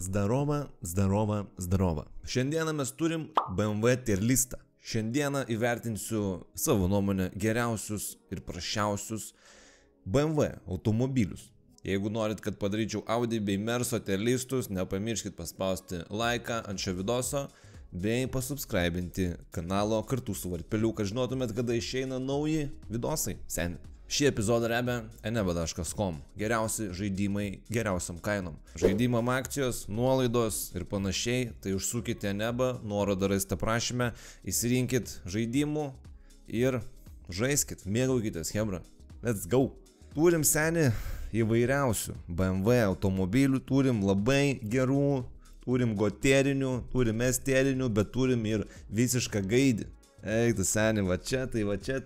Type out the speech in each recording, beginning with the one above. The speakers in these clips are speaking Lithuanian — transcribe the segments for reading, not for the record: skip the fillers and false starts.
Zdarova. Šiandieną mes turim BMW tier listą. Šiandieną įvertinsiu savo nuomonę geriausius ir prasčiausius BMW automobilius. Jeigu norit, kad padaryčiau Audi bei Merso tier listus, nepamirškit paspausti laiką ant šio videoso bei pasubscribinti kanalo kartu su varpeliu, kad žinotumėt, kada išeina nauji videosai seni. Šį epizodą remia eneba.com. Geriausi žaidimai geriausiam kainom. Žaidimam akcijos, nuolaidos ir panašiai, tai užsukite eneba, nuorodą rasite prašyme, įsirinkit žaidimų ir žaiskit, mėgaukitės, hebra. Let's go! Turim seni įvairiausių BMW automobilių, turim labai gerų, turim goterinių, turim esterinių, bet turim ir visišką gaidį. Eik tu seni, va čia tai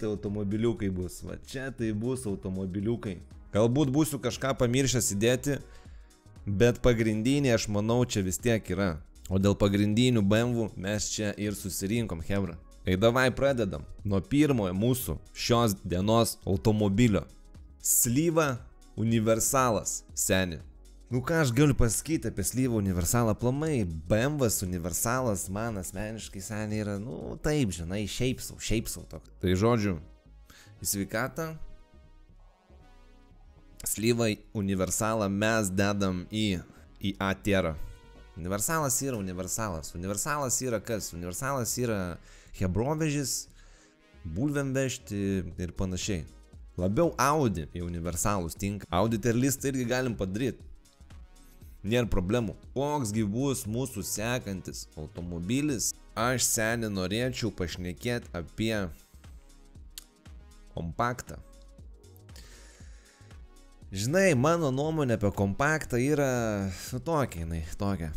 automobiliukai bus, va čia tai bus automobiliukai. Galbūt būsiu kažką pamiršęs įdėti, bet pagrindiniai aš manau čia vis tiek yra. O dėl pagrindinių BMW mes čia ir susirinkom, hebra. Tai davai pradedam nuo pirmojo mūsų šios dienos automobilio. Slyva Universalas, seni. Nu ką aš galiu pasakyti apie Slyva Universalą aplamai, BMW's Universalas man asmeniškai seniai yra, nu taip, žinai, šiaip sau toks. Tai žodžiu, į sveikatą, Slyva Universalą mes dedam į A tierą. Universalas yra universalas. Universalas yra kas? Universalas yra hebrovežis, bulvėm vežti ir panašiai. Labiau Audi į universalus tinka. Audi tier listą irgi galim padaryti. Nėra problemų. Koksgi bus mūsų sekantis automobilis? Aš seniai norėčiau pašnekėti apie kompaktą. Žinai, mano nuomonė apie kompaktą yra tokia.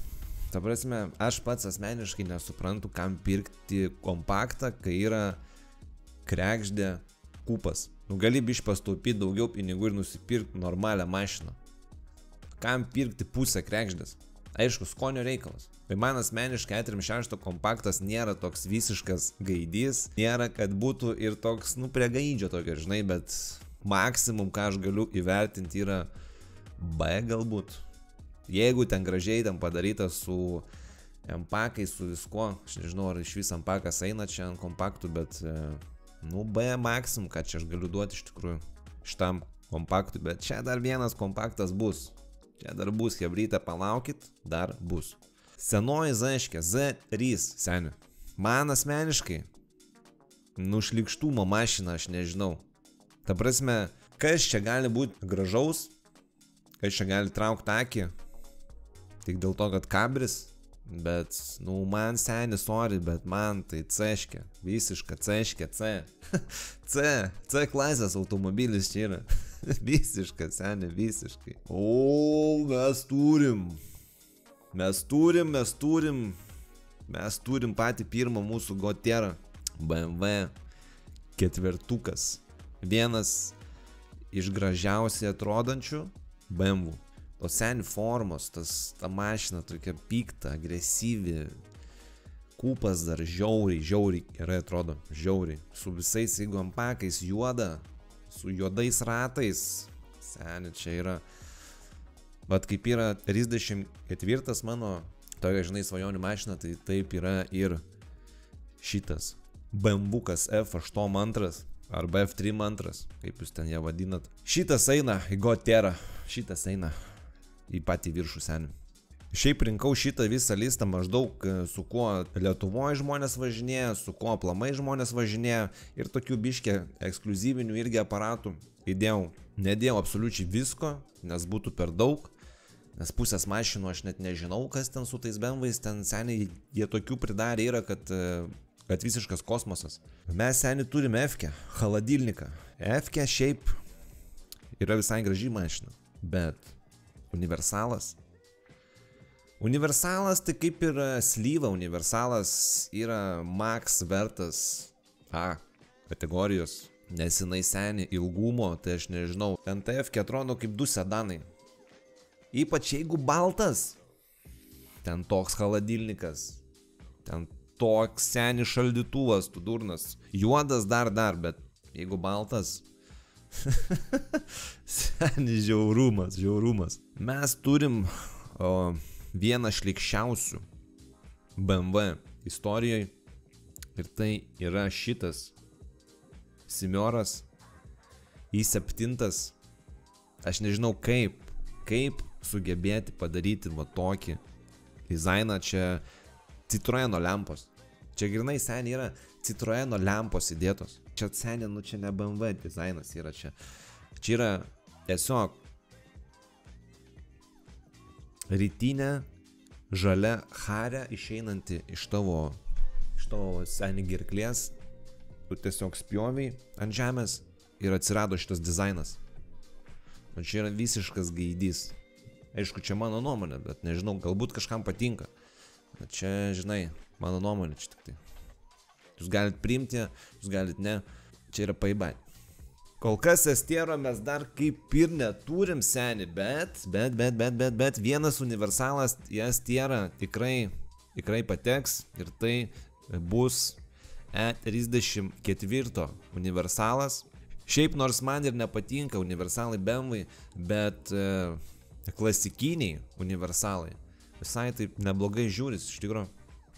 Ta prasme, aš pats asmeniškai nesuprantu, kam pirkti kompaktą, kai yra kregždė kupas. Nu gali biškį pataupyti daugiau pinigų ir nusipirkti normalią mašiną. Kam pirkti pusę kregždės? Aišku, skonio reikalas. Tai man asmeniškai E36 kompaktas nėra toks visiškas gaidys. Nėra, kad būtų ir toks, nu, prie gaidžio tokio, žinai, bet maksimum, ką aš galiu įvertinti, yra B galbūt. Jeigu ten gražiai ten padaryta su M-pakais, su viskuo, aš nežinau, ar iš vis M-pakas eina čia ant kompaktų, bet, nu, B maksimum, ką čia aš galiu duoti iš tikrųjų šitam kompaktui, bet čia dar vienas kompaktas bus. Čia dar bus, hebrytė, palaukit, dar bus. Senoji Zaškė, Z3, seniu. Man asmeniškai, nušlikštumo mašina, aš nežinau. Ta prasme, kas čia gali būti gražaus, kas čia gali traukti akį, tik dėl to, kad kabris, bet, nu, man seni, sorry, bet man tai Zaškė, visiška Zaškė, C klasės automobilis čia yra. Visiška, seni, visiškai. O, mes turim patį pirmą mūsų goterą. BMW ketvertukas. Vienas iš gražiausiai atrodančių BMW. O seni formos, ta mašina tokia pikta, agresyvi. Kupas dar žiauriai gerai atrodo. Žiauriai. Su visais M-pakais juoda. Su juodais ratais. Seni, čia yra. Vat kaip yra 34 mano tokia, žinai, svajonių mašina, tai taip yra ir šitas BMW'kas F82 arba F32, kaip jūs ten ją vadinat. Šitas eina į goterą. Šitas eina į patį viršų, seni. Šiaip rinkau šitą visą listą maždaug su kuo Lietuvoje žmonės važinėja, su kuo aplamai žmonės važinėja ir tokių biškė ekskliuzyvinių irgi aparatų įdėjau. Nedėjau absoliučiai visko, nes būtų per daug, nes pusės mašinų aš net nežinau, kas ten su tais BMW'ais, ten seniai jie tokių pridarė yra, kad visiškas kosmosas. Mes seniai turime F-kę, Haladilniką. F-kę šiaip yra visai graži mašina, bet Universalas tai kaip ir Slyva, Universalas yra max vertas A kategorijos, nes jinai seni ilgumo, tai aš nežinau, ten TF atrodo kaip du sedanai. Ypač jeigu baltas, ten toks Haladilnikas, ten toks seni šaldytuvas, tu durnas, juodas dar, bet jeigu baltas, seni žiaurumas. Mes turim vieną šlikščiausių BMW istorijoje ir tai yra šitas Simioras i7. Aš nežinau kaip sugebėti padaryti va tokį dizainą. Čia Citroeno lempos. Čia grinai seniai yra Citroeno lempos įdėtos. Čia seniai, nu čia ne BMW dizainas yra čia. Čia yra tiesiog rytinė žalia harė išeinanti iš tavo seniai girklės. Tu tiesiog spjoviai ant žemės ir atsirado šitas dizainas. O čia yra visiškas gaidys. Aišku, čia mano nuomonė, bet nežinau, galbūt kažkam patinka. Bet čia, žinai, mano nuomonė čia tik tai. Jūs galit priimti, jūs galit ne. Čia yra paibai. Kol kas estiero mes dar kaip ir neturim seni, bet vienas universalas į estierą tikrai pateks ir tai bus E34 universalas. Šiaip nors man ir nepatinka universalai BMW, bet klasikiniai universalai visai taip neblogai žiūris iš tikrųjų.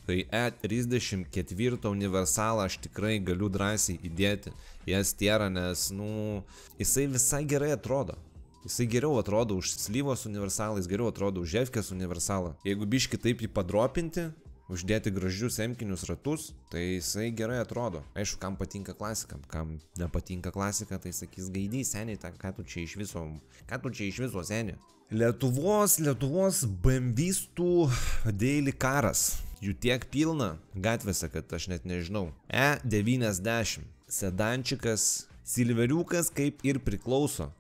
Tai E34 universalą aš tikrai galiu drąsiai įdėti į estierą, nes, nu, jisai visai gerai atrodo. Jisai geriau atrodo už Slyvos universalą, jis geriau atrodo už Evkės universalą. Jeigu biški taip jį padropinti, uždėti gražius emkinius ratus, tai jisai gerai atrodo. Aišku, kam patinka klasika, kam nepatinka klasika, tai sakys gaidys seniai, ką tu čia iš viso seniai. Lietuvos BMW-stų daily karas. Jų tiek pilna gatvėse, kad aš net nežinau. E90 sedančikas, silveriukas kaip ir priklauso.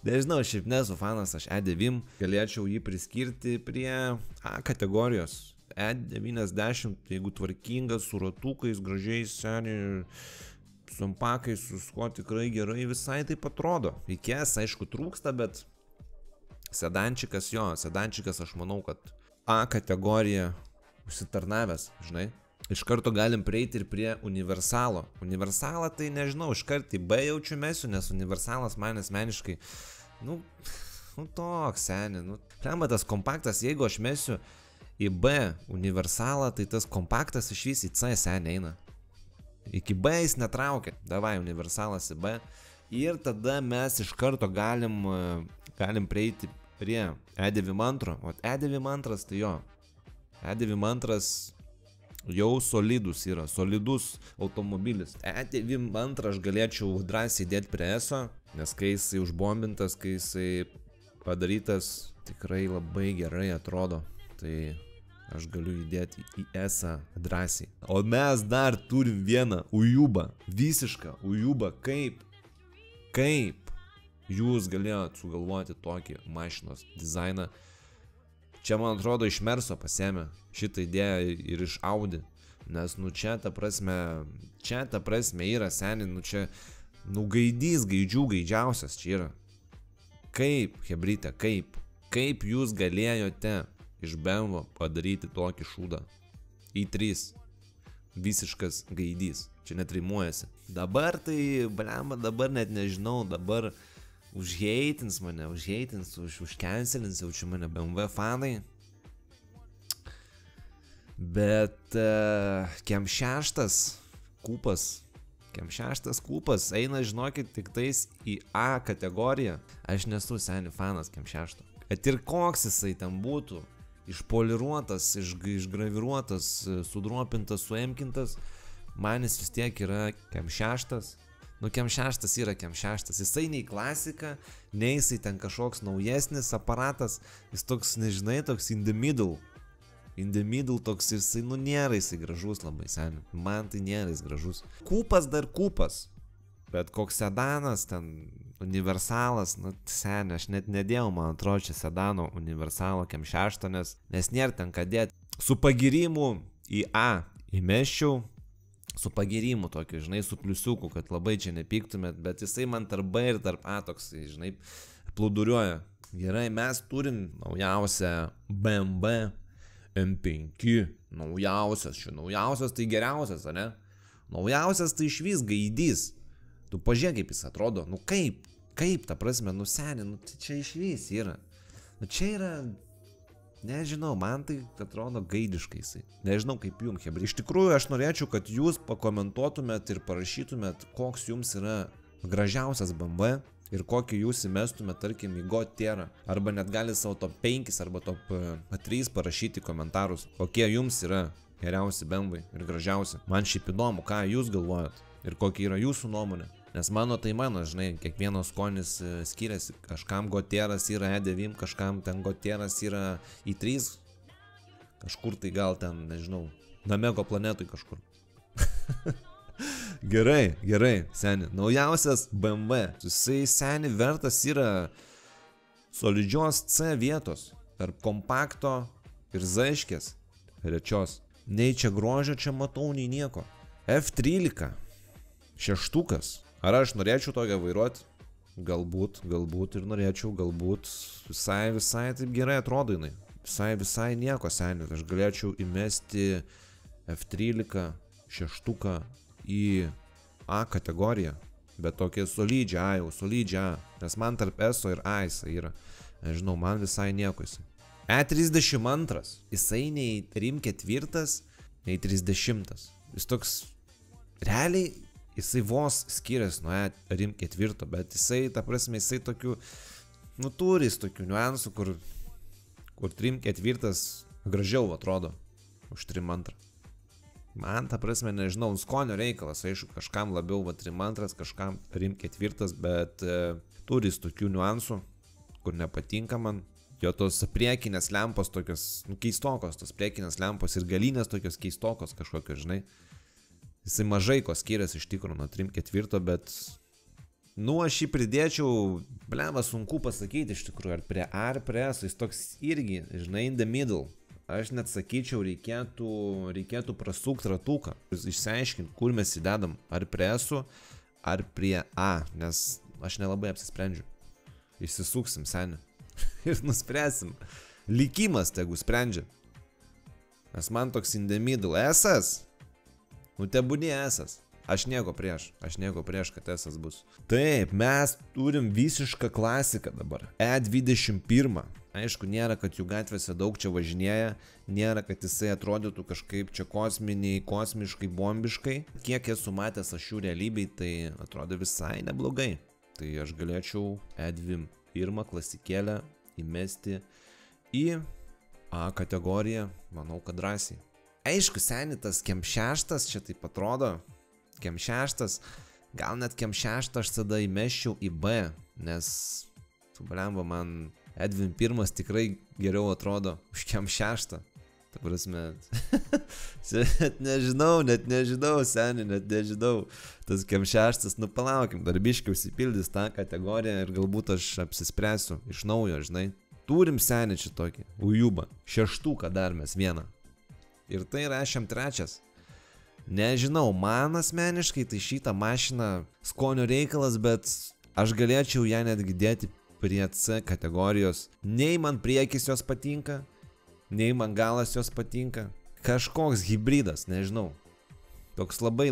Nežinau, šiaip nesu fanas, aš E9 galėčiau jį priskirti prie A kategorijos. E90, jeigu tvarkingas, su ratukais, gražiais, seniai, sumpakais, su kuo tikrai gerai, visai taip atrodo. Reikės, aišku, trūksta, bet sedančikas aš manau, kad A kategorija užsitarnavęs, žinai. Iš karto galim prieiti ir prie universalo. Universalą tai nežinau, iš karto į B jaučiu mesiu, nes universalas man asmeniškai, nu toks seniai, Lemba tas kompaktas, jeigu aš mesiu į B universalą, tai tas kompaktas iš vis į C seniai eina. Iki B jis netraukia, davai universalas į B. Ir tada mes iš karto galim prieiti prie E92, o E92 tai jo. E92 jau solidus automobilis. E92 aš galėčiau drąsiai dėti prie ESO, nes kai jisai užbombintas, kai jisai padarytas, tikrai labai gerai atrodo. Tai aš galiu įdėti į ESO drąsiai. O mes dar turim vieną ujubą, visišką ujubą. Kaip jūs galėjot sugalvoti tokį mašinos dizainą? Čia, man atrodo, iš Merso pasėmė šitą idėją ir iš Audi. Nes, čia ta prasme yra seniai, čia, gaidžiausias čia yra. Kaip, hebryte, kaip jūs galėjote iš BMW padaryti tokį šūdą? i3. Visiškas gaidys. Čia net rimuojasi. Dabar tai, dabar net nežinau, dabar užheitins mane, užcancelins jaučiu mane BMW fanai. Bet Kem 6 kūpas eina, žinokit, tik tais į A kategoriją. Aš nesu seniai fanas Kem 6. Kad ir koks jisai ten būtų, išpoliruotas, išgraviruotas, sudropintas, suemkintas, manis vis tiek yra Kem 6. Kem 6 yra Kem 6, jisai nei klasika, nei jisai ten kažkoks naujesnis aparatas, jis toks, nežinai, toks in the middle toks, jisai, nėra jisai gražus labai seniai, man tai nėra jis gražus. Kūpas dar kūpas, bet koks sedanas ten, universalas, seniai, aš net nedėjau, man atrodo, čia sedano universalo Kem 6, nes nėra ten ką dėti. Su pagirimu į A įmesčiau, su pagirimu tokiu, žinai, su pliusiuku, kad labai čia nepyktumėt, bet jisai man tarp B ir tarp A toks, žinai, plūduriuoja. Gerai, mes turim naujausią BMW M5, naujausias tai geriausias, ne? Naujausias tai išvis gaidys. Tu pažiūrėk, kaip jis atrodo, kaip, ta prasme, seniai, tai čia išvis yra. Čia yra Nežinau, man tai atrodo gaidiškai jisai. Nežinau kaip jums, hebra. Iš tikrųjų, aš norėčiau, kad jūs pakomentuotumėt ir parašytumėt, koks jums yra gražiausias BMW ir kokį jūs įmestumėt, tarkim, į Gotierą. Arba net gali savo top 5 arba top 3 parašyti komentarus, kokie jums yra geriausi BMW ir gražiausi. Man šiaip įdomu, ką jūs galvojat ir kokia yra jūsų nuomonė. Nes mano tai mano, žinai, kiekvieno skonis skiriasi. Kažkam Gotieras yra E9, kažkam ten Gotieras yra i3, kažkur tai gal ten, nežinau, Namego planetui kažkur. Gerai, seni. Naujausias BMW. Jisai, seni, vertas yra solidžios C vietos. Tarp kompakto ir zaiškės. Rečios. Nei čia grožio čia matau, nei nieko. F13. Šeštukas. Ar aš norėčiau tokią vairuoti? Galbūt ir norėčiau, galbūt visai taip gerai atrodo jinai. Visai nieko, seni. Aš galėčiau įmesti F13 šeštuką į A kategoriją. Bet tokia solidžią A. Nes man tarp ESO ir A jisai yra. Nežinau, man visai nieko jisai. E32. Jisai nei RIM 4, nei 30. Jis toks realiai. Jisai vos skiriasi nuo RIM 4, bet jisai, ta prasme, jisai tokių, turi tokių niuansų, kur RIM 4 gražiau atrodo už RIM 2. Man, ta prasme, nežinau, skonio reikalas, aišku, kažkam labiau RIM 2, kažkam RIM 4, bet turi tokių niuansų, kur nepatinka man. Jo tos priekinės lempos tokios, keistokos, tos priekinės lempos ir galinės tokios keistokos kažkokios, žinai. Jisai mažai ko skiriasi iš tikrųjų nuo RIM 4, bet aš jį pridėčiau, blemba, sunku pasakyti iš tikrųjų, ar prie A, ar prie S, jis toks irgi, žinai, in the middle. Aš net sakyčiau, reikėtų prasukti ratuką, išsiaiškinti, kur mes įdedam, ar prie S, ar prie A, nes aš nelabai apsisprendžiu. Išsisuksim, seni, ir nuspręsim. Likimas tegu sprendžia. Nes man toks in the middle, S-as. Tebūnie esas. Aš nieko prieš, kad esas bus. Taip, mes turim visišką klasiką dabar. E21. Aišku, nėra, kad jų gatvėse daug čia važinėja, nėra, kad jisai atrodytų kažkaip čia kosmiškai, bombiškai. Kiek esu matęs aš jų realybėj, tai atrodo visai neblogai. Tai aš galėčiau E21 klasikėlę įmesti į A kategoriją, manau, kad drąsiai. Aišku, seni, tas Kem 6 čia taip atrodo, Kem 6, gal net Kem 6 aš tada įmeščiau į B, nes, blemba, man E21 tikrai geriau atrodo už Kem 6. Ta prasme, net nežinau, seni, net nežinau. Tas Kem 6, palaukim, dar biškai užsipildys tą kategoriją ir galbūt aš apsispręsiu iš naujo, žinai. Turim, seni, čia tokį, Ujubą, šeštuką dar mes vieną. Ir tai yra M3. Nežinau, man asmeniškai tai šitą mašiną skonio reikalas, bet aš galėčiau ją netgi dėti prie C kategorijos. Nei man priekis jos patinka, nei man galas jos patinka. Kažkoks hybridas, nežinau. Toks labai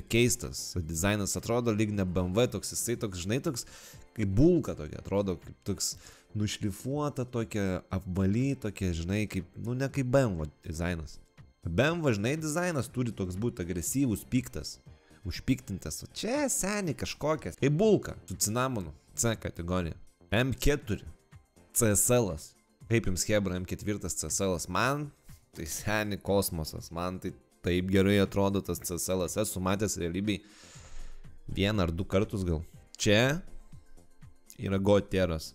keistas dizainas, atrodo lyg ne BMW, toks jisai toks, žinai, toks kaip bulka tokia, atrodo kaip toks nušlifuota tokia, apvaly tokia, žinai, kaip, ne kaip BMW dizainas. BMW, žinai, dizainas turi toks būti agresyvus, piktas, užpiktintas, o čia seni kažkokias, kaip bulka, su cinamonu, C kategorija. M4, CSL-as, kaip jums hebra M4 CSL-as, man tai seni kosmosas, man tai taip gerai atrodo tas CSL-as, esu matęs realybėj 1 ar 2 kartus gal. Čia yra Gotieras,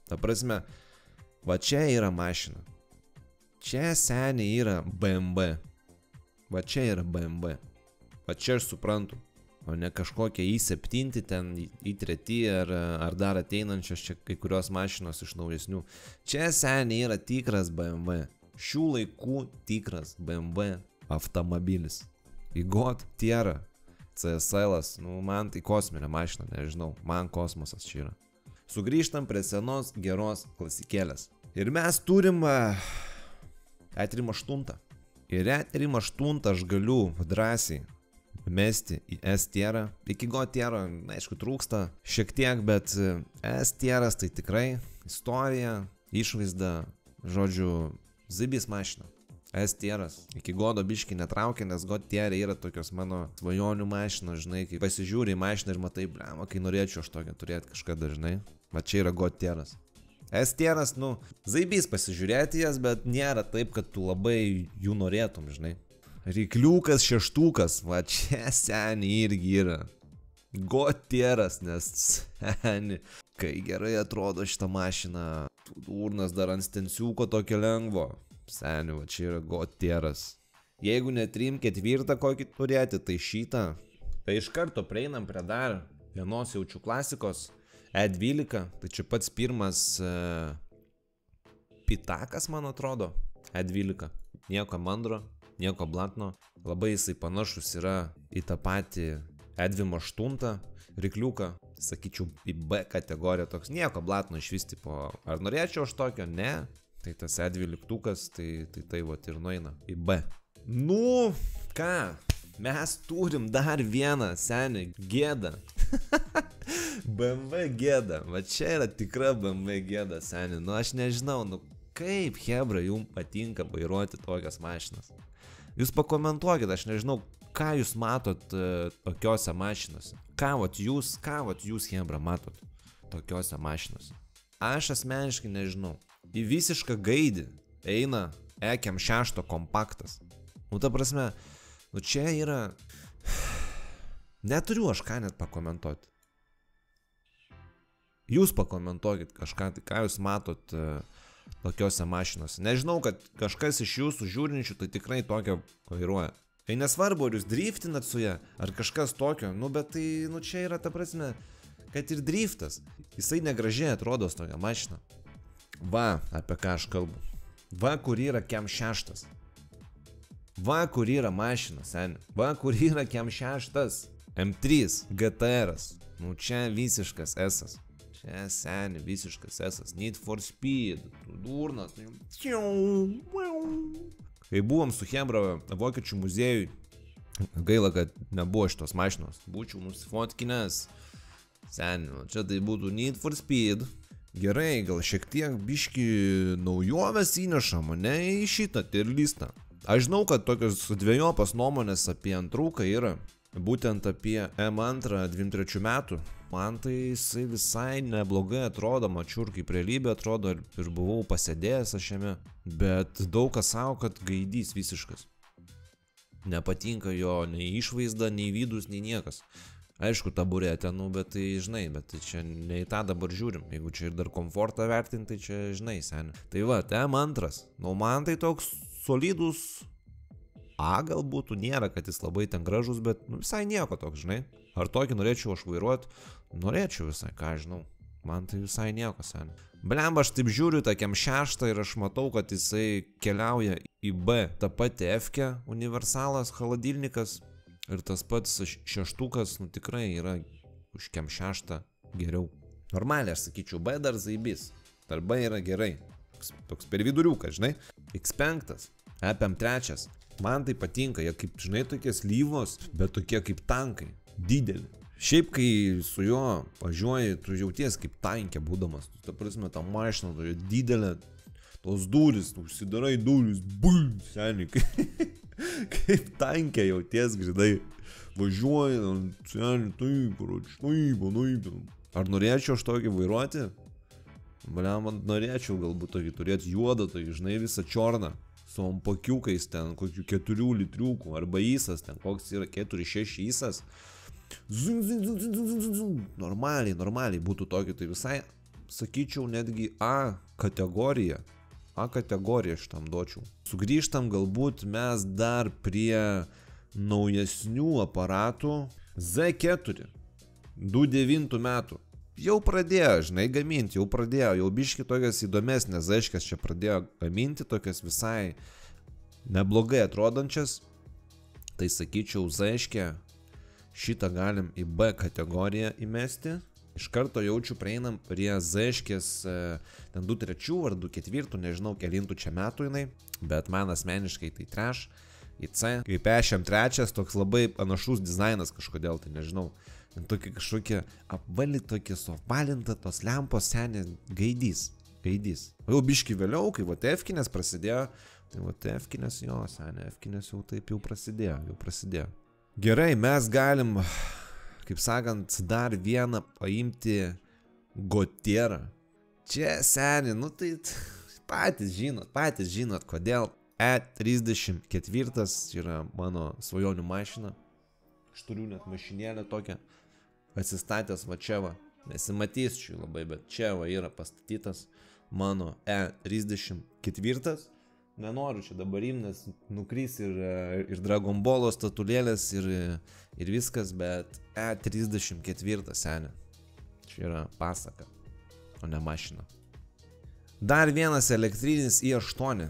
ta prasme, va čia yra mašina. Čia seniai yra BMW. Va čia yra BMW. Va čia aš suprantu. O ne kažkokie i7 ten, i3 ar dar ateinančios čia kai kurios mašinos iš naujesnių. Čia seniai yra tikras BMW. Šių laikų tikras BMW automobilis. Į Gotierą. CSL-as. Man tai kosminė mašina, nežinau. Man kosmosas čia yra. Sugrįžtam prie senos geros klasikėlės. Ir mes turim E38. Ir E38 aš galiu drąsiai mesti į S-tierą. Iki Gotiero, aišku, trūksta šiek tiek, bet S-tieras tai tikrai istorija, išvaizda, Žodžiu, zaibys mašina. S-tieras. Iki godo biški netraukia, nes god-tierė yra tokios mano svajonių mašinos, žinai, kai pasižiūri į mašiną ir matai, blema, kai norėčiau aš tokią turėti kažkada, žinai. Va čia yra god-tieras. S-tieras, nu, zaibys pasižiūrėti jas, bet nėra taip, kad tu labai jų norėtum, žinai. Rykliukas, šeštukas, va čia seni irgi yra. God-tieras, nes seni, kai gerai atrodo šitą mašiną, urnas dar ant stensiuko tokio lengvo. Seni, va čia yra god-tieras. Jeigu ne 3-4 kokį turėti, tai šitą. Tai iš karto prieinam prie dar vienos jaučių klasikos. E12, tai čia pats pirmas pitakas, man atrodo. E12. Nieko mandro, nieko blatno. Labai jisai panašus yra į tą patį E28 rykliuką. Sakyčiau, į B kategoriją toks. Nieko blatno iš vis tipo. Ar norėčiau aš tokio? Ne. Tai tas E12, tai vat ir nueina į B. Nu, ką? Mes turim dar vieną, seni, gėdą. BMW gėda. Va čia yra tikra BMW gėda, seni. Nu, aš nežinau, nu kaip, hebra, jums patinka vairuoti tokias mašinas. Jūs pakomentuokit, aš nežinau, ką jūs matot tokiose mašinose. Ką vat jūs, hebra, matot tokiose mašinose. Aš asmeniškai nežinau. Į visišką gaidį eina E6 kompaktas. Nu, ta prasme, nu čia yra... Neturiu aš ką net pakomentuoti. Jūs pakomentuokit kažką, tai ką jūs matot tokiose mašinose. Nežinau, kad kažkas iš jūsų žiūrinčių tai tikrai tokio vairuoja. Tai nesvarbu, ar jūs driftinat su ją, ar kažkas tokio, nu bet tai, nu čia yra ta prasme, kad ir driftas. Jisai negražiai atrodo su tokia mašina. Va, apie ką aš kalbu. Va, kur yra Kem 6. Va, kur yra mašina, seni. Va, kur yra Kem 6. M3, GTR. Nu, čia visiškas S-as. Čia, seni, visiškas S-as. Need for Speed. Durnas. Kai buvom su hebra Vokiečių muziejui, gaila, kad nebuvo šitos mašinos. Būčiau nusifotkinęs. Seni, čia tai būtų Need for Speed. Gerai, gal šiek tiek biški naujovės įneša mane į šitą tier listą. Aš žinau, kad tokios dviejopas nuomonės apie antruką yra. Būtent apie M2 23 metų. Man tai jisai visai neblogai atrodo, mačiau ir kaip realybė atrodo ir buvau pasėdėjęs aš jame. Bet daug kas sako, kad gaidys visiškas. Nepatinka jo nei išvaizda, nei vidus, nei niekas. Aišku, taburetė, nu, bet tai žinai, bet tai čia ne į tą dabar žiūrim. Jeigu čia ir dar komfortą vertinti, tai čia žinai, seni. Tai va, M2. Nu, man tai toks solidus A galbūt, nėra, kad jis labai ten gražus, bet nu, visai nieko toks, žinai. Ar tokį norėčiau aš vairuoti? Norėčiau visai, ką žinau. Man tai visai nieko, seni. Blemba, aš taip žiūriu tą Kem 6 ir aš matau, kad jisai keliauja į B. Ta pati F-ke, universalas, chaladilnikas. Ir tas pats šeštukas, nu tikrai yra už Kem 6 geriau. Normaliai, aš sakyčiau, B dar zaibys. Dar B yra gerai. Toks per viduriuką, žinai. X5, EPM3. Man tai patinka, jie kaip, žinai, tokie slyvos, bet tokie kaip tankai. Dideli. Šiaip, kai su juo važiuoji, tu jauties kaip tankė būdamas. Ta prasme, ta mašina, toje didelė, tos durys, tu užsidarai durys, bum, seniai. Kaip tankė jauties, žinai. Važiuoji, seniai, taip. Ar norėčiau aš tokį vairuoti? Man norėčiau galbūt tokį turėti juodą, tokį, žinai, visą čiorną. Su ampakiukais ten, kokių 4 litriukų, arba įsas ten, koks yra 4-6 įsas. Normaliai būtų tokį, tai visai, sakyčiau, netgi A kategorija. A kategoriją šitam duočiau. Sugrįžtam galbūt mes dar prie naujesnių aparatų. Z4, 2009 metų. Jau pradėjo, žinai, gaminti, jau biški tokias įdomesnės Z-škės čia pradėjo gaminti, tokias visai neblogai atrodančias. Tai sakyčiau, Z-škę šitą galim į B kategoriją įmesti. Iš karto jaučiu prieinam prie Z-škės ten 2.3 ar 2.4, nežinau kelintų čia metų jinai, bet man asmeniškai tai trash. Į C, kaip E3, toks labai panašus dizainas kažkodėl, tai nežinau. Tokie kažkokie apvali, tokie suapvalinta, tos lempos senė gaidys. gaidys. Jau biški vėliau, kai F-kinės prasidėjo, tai F-kinės jo, seniai, F-kinės jau taip jau prasidėjo. Gerai, mes galim, kaip sakant, dar vieną paimti Gotierą. Čia, seniai, nu tai patys žinot, kodėl E34 yra mano svajonių mašina. Aš turiu net mašinėlę tokią atsistatęs va čia va. Nesimatys čia labai, bet čia va yra pastatytas mano E34. Nenoriu čia dabar nes nukrys ir Dragon Ballo statulėlės ir viskas, bet E34 seniai. Čia yra pasaka, o ne mašina. Dar vienas elektrinis i8.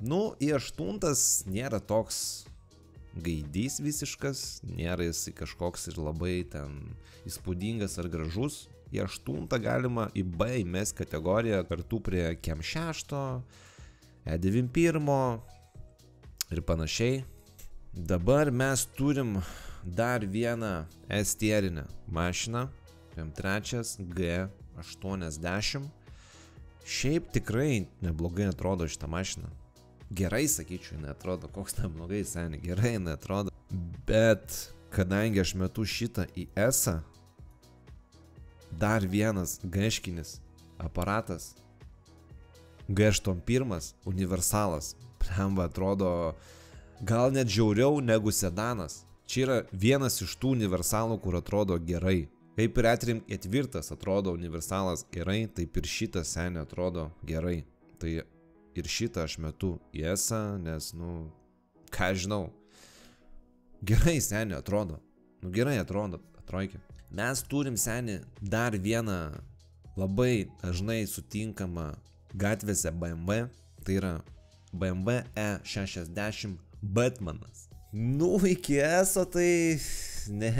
Nu, i8 nėra toks gaidys visiškas, nėra jis kažkoks ir labai ten įspūdingas ar gražus. i8 galima į B įmest kategoriją kartu prie Kem 6, E91 ir panašiai. Dabar mes turim dar vieną S-tierinę mašiną, M3 G80. Šiaip tikrai neblogai atrodo šitą mašiną. Gerai, sakyčiau, neatrodo, koks neblogai, seniai, gerai neatrodo. Bet kadangi aš metu šitą į S-ą, dar vienas G-škinis aparatas, G81 universalas, premba atrodo gal net žiauriau negu sedanas. Čia yra vienas iš tų universalų, kur atrodo gerai. Kaip ir E34 atrodo universalas gerai, taip ir šitas seniai atrodo gerai. Tai ir šitą aš metu į S-ą, nes, nu, ką žinau, gerai seniai atrodo. Nu, gerai atrodo, atroikė. Mes turim seniai dar vieną labai dažnai sutinkamą gatvėse BMW, tai yra BMW E60 Batmanas. Nu, iki S-o tai... Ne,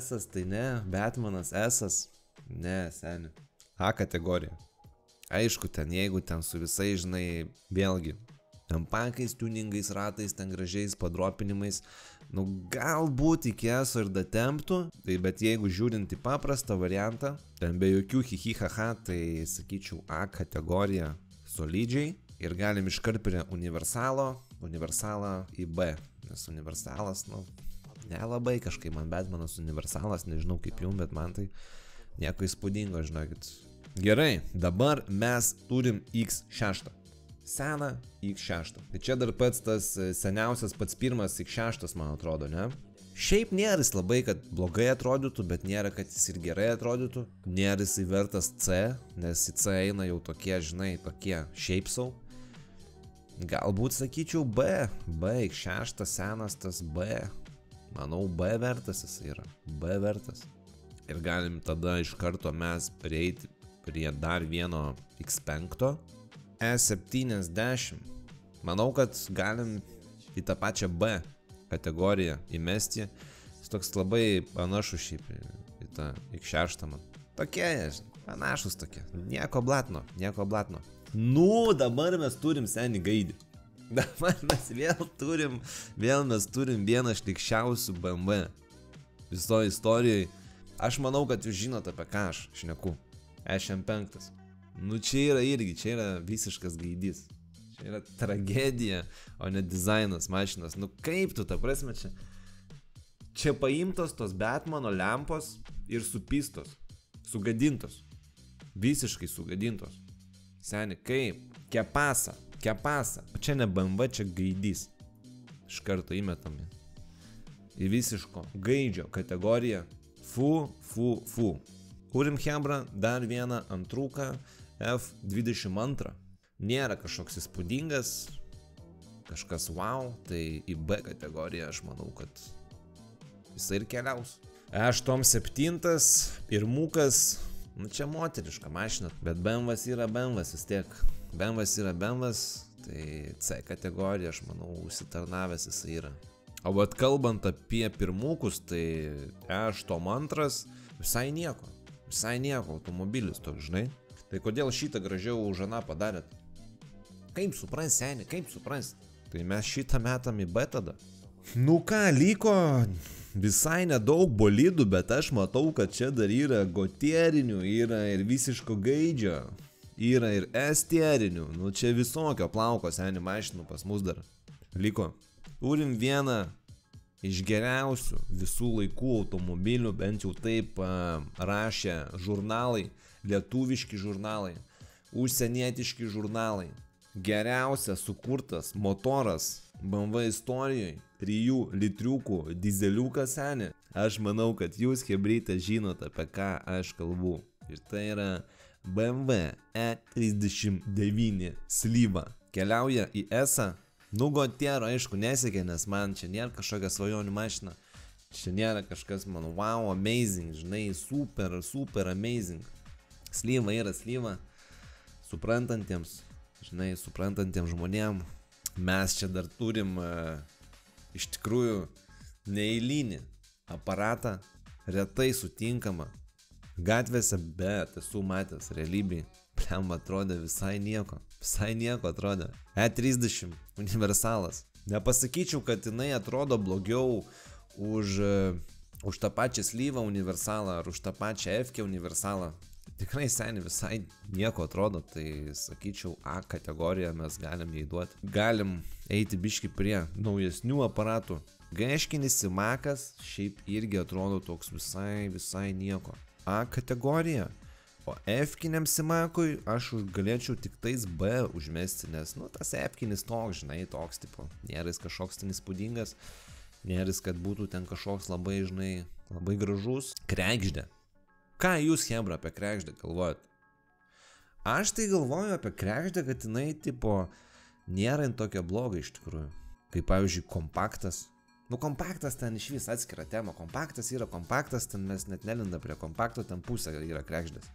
S-as tai ne, Batmanas S-as, ne, seniai. A kategorija. Aišku, ten, jeigu ten su visai, žinai, vėlgi, tampakais, tuningais, ratais, ten gražiais padropinimais, nu, galbūt iki S-o ir datemptų, tai bet jeigu žiūrint į paprastą variantą, ten be jokių hihihaha, tai sakyčiau A kategorija solidžiai ir galim iškart prie universalą į B, nes universalas, nu, nelabai kažkaip man Batmanas universalas, nežinau kaip jums, bet man tai nieko įspūdingo, žinokit. Gerai, dabar mes turim X6. Seną X6. Tai čia dar pats tas seniausias, pats pirmas X6, man atrodo, ne? Šiaip nėra jis labai, kad blogai atrodytų, bet nėra, kad jis ir gerai atrodytų. Nėra jis įvertas C, nes į C eina jau tokie, žinai, tokie šiaip sau. Galbūt sakyčiau B. X6 senas tas B. Manau, B vertas jis yra. B vertas. Ir galim tada iš karto mes prieiti prie dar vieno X5. E70. Manau, kad galim į tą pačią B kategoriją įmesti. Jis toks labai panašus šiaip į tą X6 man. Tokie, panašus tokie. Nieko blatno. Nu, dabar mes turim senį gaidį. Dabar mes vėl mes turim vieną šlikščiausių BMW visoje istorijoje. Aš manau, kad jūs žinote, apie ką aš šneku. E65. Nu, čia yra visiškas gaidys. Čia yra tragedija, o ne dizainas mašinas. Nu, kaip tu, ta prasme, čia paimtos tos Batmano lempos ir supystos. Sugadintos. Visiškai sugadintos. Seni, kaip? Kepasa. O čia ne BMW, čia gaidys. Iš karto įmetami. Į visiško gaidžio kategoriją. Fu. Turim chebra dar vieną antruką F22. Nėra kažkoks įspūdingas, kažkas wow, tai į B kategoriją aš manau, kad jisai ir keliaus. E87 pirmukas. Nu, čia moteriška mašina, bet BMW's yra BMW's vis tiek. BMW's yra BMW's, tai C kategorija, aš manau, užsitarnavęs jisai yra. O vat kalbant apie pirmukus, tai E82 visai nieko automobilis toks, žinai. Tai kodėl šitą gražiau už aną padarėt? Kaip supras, seni, kaip supras? Tai mes šitą metam į B tada. Nu ką, liko visai nedaug bolidų, bet aš matau, kad čia dar yra gotierinių, yra ir visiško gaidžio. Yra ir estierinių, nu čia visokio plauko senių mašinų pas mus dar liko. Turim vieną iš geriausių visų laikų automobilių, bent jau taip rašė žurnalai, lietuviški žurnalai, užsienietiški žurnalai. Geriausias sukurtas motoras BMW istorijoje, 3 litriukų dizeliukas seni. Aš manau, kad jūs, hebryte, žinot, apie ką aš kalbu. Ir tai yra BMW E39 slyva. Keliauja į ESA. Nu, Gotiero, aišku, nesikė, nes man čia nėra kažkokia svajonių mašina. Čia nėra kažkas, man, wow, amazing, žinai, super amazing. Slyva yra slyva. Suprantantiems, žinai, suprantantiems žmonėm. Mes čia dar turim iš tikrųjų neeilinį aparatą, retai sutinkamą gatvėse, bet esu matęs realybėj. Pliam atrodė visai nieko atrodė. E30 universalas. Nepasakyčiau, kad jinai atrodo blogiau už tą pačią slyvą universalą ar už tą pačią F-kę universalą. Tikrai seniai visai nieko atrodo, tai sakyčiau A kategoriją mes galim jai duoti. Galim eiti biški prie naujesnių aparatų. Gaiškinis Simakas šiaip irgi atrodo toks visai nieko. A kategorija. O F-kiniam Simakui aš galėčiau tik tais B užmesti, nes, nu, tas F-kinis toks, žinai, toks tipo. Nėra jis kažkoks ten įspūdingas, nėra jis, kad būtų ten kažkoks labai, žinai, labai gražus. Kregždė. Ką jūs, hebra, apie kregždę galvojat? Aš tai galvoju apie kregždę, kad jinai, tipo, nėra tokia bloga iš tikrųjų. Kaip, pavyzdžiui, kompaktas. Nu, kompaktas ten iš vis atskira tema. Kompaktas yra kompaktas, ten mes net nelinda prie kompakto, ten pusė yra kregždės.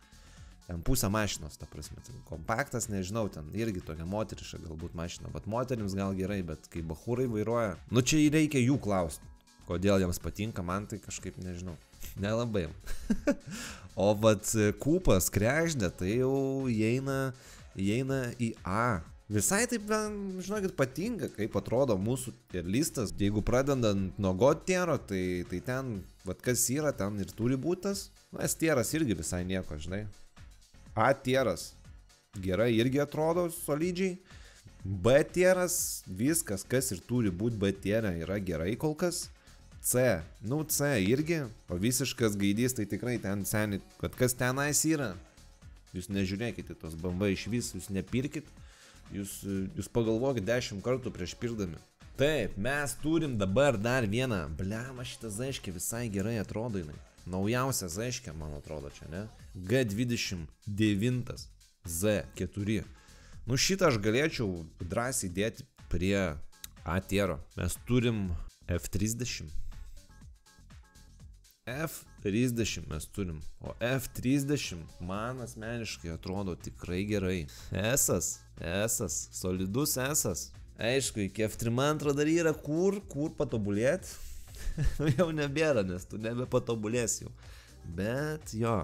Ten pusė mašinos, ta prasme. Kompaktas, nežinau, ten irgi tokia moteriška galbūt mašina. Bet moterims gal gerai, bet kai bachūrai vairuoja, nu čia reikia jų klausti. Kodėl jiems patinka, man tai kažkaip nežinau. Nelabai. O vat kūpas, kregždė, tai jau įeina į A. Visai taip, žinokit, patinka, kaip atrodo mūsų tierlistas. Jeigu pradedant nuo Gotiero, tai ten, vat kas yra, ten ir turi būtas. Nu, S-tieras irgi visai nieko, žinai. A-tieras gerai irgi atrodo solidžiai. B-tieras, viskas, kas ir turi būti B-tierė, yra gerai kol kas. C, nu C irgi, o visiškas gaidys, tai tikrai ten seniai, kad kas tenais yra. Jūs nežiūrėkite tos BMW iš vis, jūs nepirkit, jūs pagalvokit 10 kartų prieš pirkdami. Taip, mes turim dabar dar vieną, bliama šitą Zaiškę visai gerai atrodo jinai. Naujausia Zaiškė, man atrodo čia, ne? G29 Z4. Nu šitą aš galėčiau drąsiai dėti prie A-tiero. Mes turim F30. F30 mes turim, o F30 man asmeniškai atrodo tikrai gerai. Esas, solidus esas. Aišku, iki F32 dar yra kur patobulėti. Jau nebėra, nes tu nebepatobulėsi jau. Bet jo,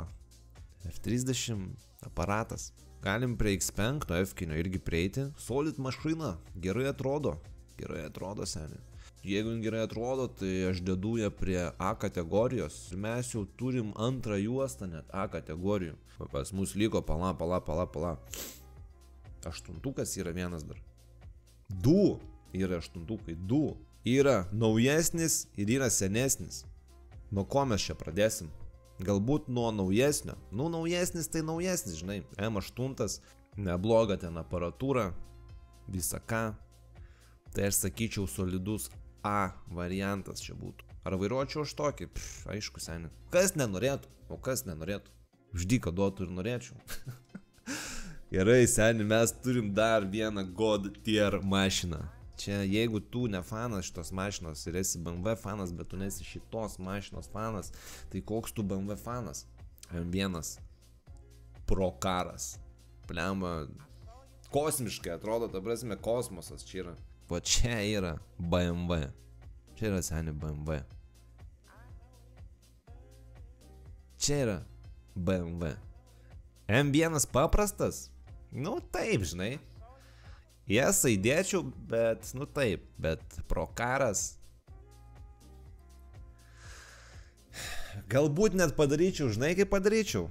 F30 aparatas. Galim prie X5 F-kinio irgi prieiti. Solid mašina, gerai atrodo seniai. Jeigu gerai atrodo, tai aš dedu ją prie A kategorijos. Mes jau turim antrą juostą net A kategorijų. Pas mus liko pala. Aštuntukas yra vienas dar. 2 yra aštuntukai, 2. Yra naujesnis ir yra senesnis. Nuo ko mes čia pradėsim? Galbūt nuo naujesnio. Nu, naujesnis tai naujesnis, žinai. M8, nebloga ten aparatūra, visa ką. Tai aš sakyčiau solidus A variantas čia būtų. Ar vairuočiau aš tokį? Aišku, seniai. Kas nenorėtų? O kas nenorėtų? Už dyką duotų ir norėčiau. Gerai, seniai, mes turim dar vieną God tier mašiną. Čia, jeigu tu ne fanas šitos mašinos ir esi BMW fanas, bet tu nesi šitos mašinos fanas, tai koks tu BMW fanas? M1 Prokaras. Pliamba, kosmiškai atrodo, ta prasme, kosmosas čia yra. Va čia yra BMW. Čia yra seniai BMW. Čia yra BMW. M1 paprastas? Nu taip, žinai. Jesą įdėčiau, bet, nu taip, bet Prokaras. Galbūt net padaryčiau, žinai kaip padaryčiau.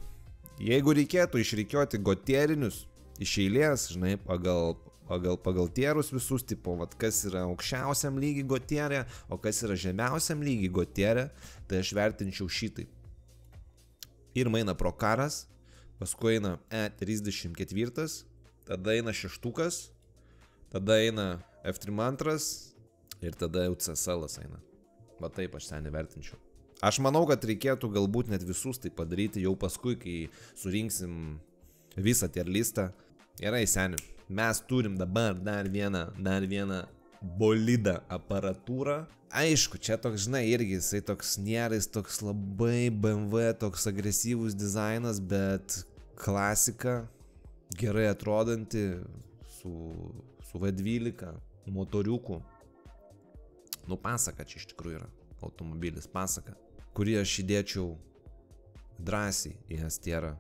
Jeigu reikėtų išrikiuoti gotierinius iš eilės, žinai, pagal tierus visus, tipo, vat, kas yra aukščiausiam lygiai gotierė, o kas yra žemiausiam lygiai gotierė, tai aš vertinčiau šitai. Ir eina pro karas, paskui eina E34, tada eina šeštukas, tada eina F32 ir tada jau CSL eina. Va taip aš seniai vertinčiau. Aš manau, kad reikėtų galbūt net visus tai padaryti jau paskui, kai surinksim visą tier listą. Gerai, seniai, mes turim dabar dar vieną bolidą aparatūrą. Aišku, čia toks, žinai, irgi jisai toks nėra, jis toks labai BMW, toks agresyvus dizainas, bet klasika, gerai atrodanti, su V12, motoriuku. Nu, pasaka čia iš tikrųjų yra, automobilis pasaka, kurį aš įdėčiau drąsiai į S-tierą.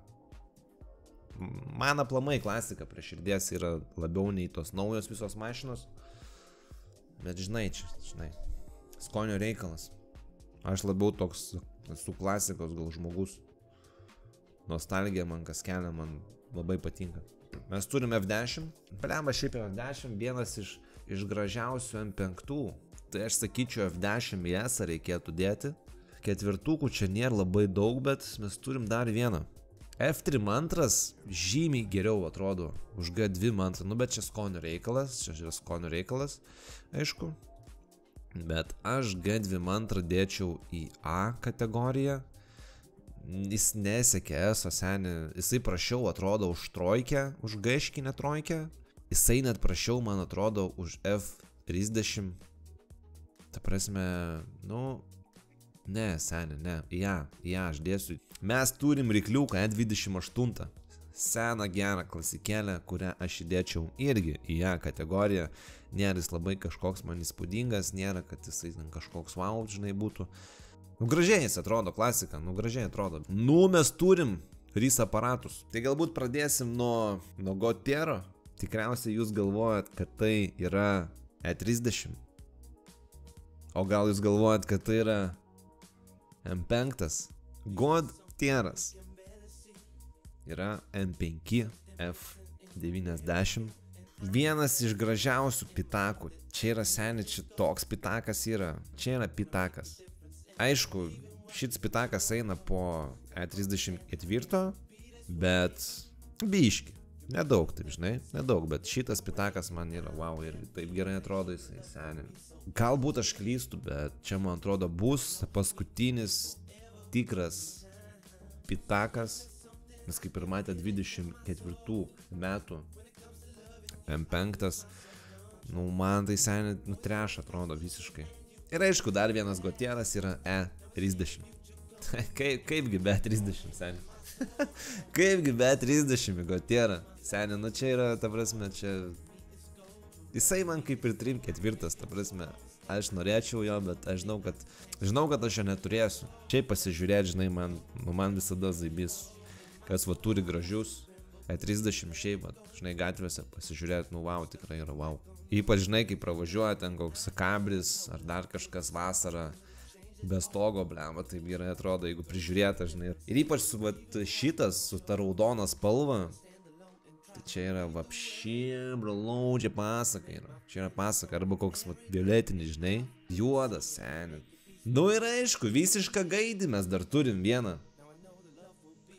Man aplamai klasika prie širdies yra labiau nei tos naujos visos mašinos, bet žinai, skonio reikalas. Aš labiau toks su klasikos gal žmogus. Nostalgija man kas kelia, man labai patinka. Mes turim F10, blemba šiaip F10, vienas iš gražiausių M5. Tai aš sakyčiau F10 į S reikėtų dėti. Ketvirtukų čia nėra labai daug, bet mes turim dar vieną. F32 žymiai geriau atrodo už G2 man, nu bet čia skonio reikalas, aišku. Bet aš G2 man dėčiau į A kategoriją. Jis nesekė S, o seniai, jisai prašiau atrodo už trojkę, už gaiškinę trojkę. Jisai net prašiau, man atrodo, už F30. Ta prasme, nu, ne, seniai, ne, į ją aš dėsiu. Mes turim rykliuką E28, seną gerą klasikėlę, kurią aš įdėčiau irgi į ją kategoriją. Nėra jis labai kažkoks man įspūdingas, nėra, kad jisai kažkoks wow, žinai, būtų. Nu, gražiai jis atrodo, klasika, nu, gražiai atrodo. Nu, mes turim RIS aparatus. Tai galbūt pradėsim nuo gotiero. Tikriausiai jūs galvojat, kad tai yra E30. O gal jūs galvojat, kad tai yra M5? Godtieras yra M5 F90. Vienas iš gražiausių pitakų. Čia yra seniai, čia toks pitakas yra. Čia yra pitakas. Aišku, šits pitakas eina po E34, bet biški. Nedaug, taip žinai, nedaug, bet šitas pitakas man yra wow ir taip gerai atrodo jisai seniai. Galbūt aš klystu, bet čia man atrodo bus paskutinis tikras pitakas, nes kaip ir matė 24 metų M5, nu man tai seniai nutreš atrodo visiškai. Ir aišku, dar vienas gotieras yra E30. Kaipgi be 30 seniai. Kaipgi be 30 gotierą. Seniai, nu čia yra, ta prasme, čia... Jisai man kaip ir 3/4, ta prasme. Aš norėčiau jo, bet aš žinau, kad aš jo neturėsiu. Šiaip pasižiūrėti, žinai, man visada zaibys. Kas va turi gražius E30 šiaip, žinai, gatvėse pasižiūrėti, nu wow, tikrai yra wow. Ypač, žinai, kai pravažiuoja ten koks kabris ar dar kažkas vasarą be stogo, blemba, taip gerai atrodo, jeigu prižiūrėta, žinai. Ir ypač su šitas, su ta raudona spalva, tai čia yra vapšie, bralau, čia pasaka yra. Čia yra pasaka, arba koks violetinis, žinai, juodas, seniai. Nu ir aišku, visišką gaidį mes dar turim vieną.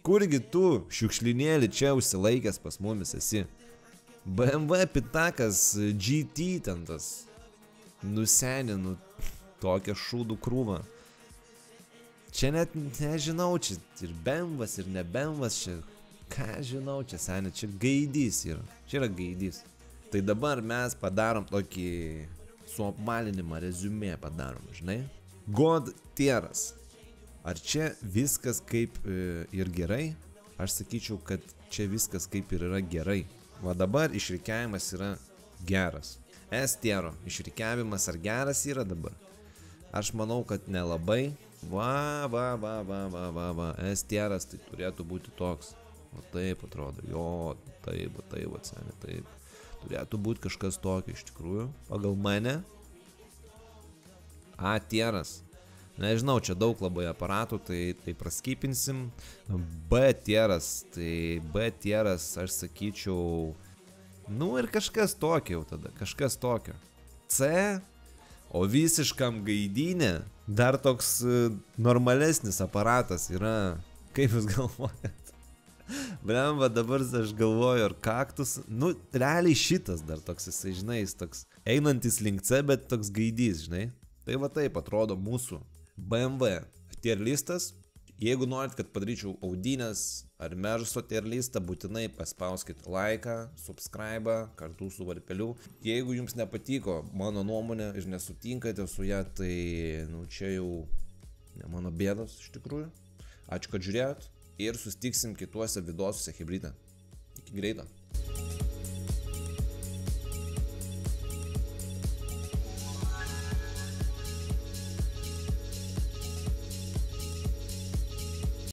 Kurgi tu, šiukšlinėlį, čia užsilaikęs pas mumis esi? BMW pitakas GT ten tas. Nuseninu tokią šūdų krūvą. Čia net nežinau, čia ir bembas, ir ne bembas, čia ką žinau, čia seniai, čia gaidys yra. Čia yra gaidys. Tai dabar mes padarom tokį suapvalinimą, reziumė padarom, žinai. Godtieras. Ar čia viskas kaip ir gerai? Aš sakyčiau, kad čia viskas kaip ir yra gerai. Va dabar išrikiavimas yra geras. S-tiero išrikiavimas ar geras yra dabar? Aš manau, kad nelabai. Va. S-tieras tai turėtų būti toks. O taip atrodo. Jo, taip, seniai, taip. Turėtų būti kažkas tokio iš tikrųjų. Pagal mane. A-tieras. Nežinau, čia daug labai aparatų, tai praskypinsim. B tieras, tai B tieras, aš sakyčiau, nu ir kažkas tokio jau tada, kažkas tokio. C, o visiškam gaidynė dar toks normalesnis aparatas yra, kaip jūs galvojat? Blemba, dabar aš galvoju, ar kaktus, nu, realiai šitas dar toks, jisai, žinai, jis toks einantis link C, bet toks gaidys, žinai. Tai va taip atrodo mūsų BMW tier listas. Jeigu norit, kad padaryčiau Audinės ar Merso tier listą, būtinai paspauskit laiką, subscribe kartu su varpeliu. Jeigu jums nepatiko mano nuomonė ir nesutinkate su ją, tai, nu, čia jau ne mano bėdos iš tikrųjų. Ačiū, kad žiūrėjot. Ir sustiksim kituose videosuose hibride. Iki greito.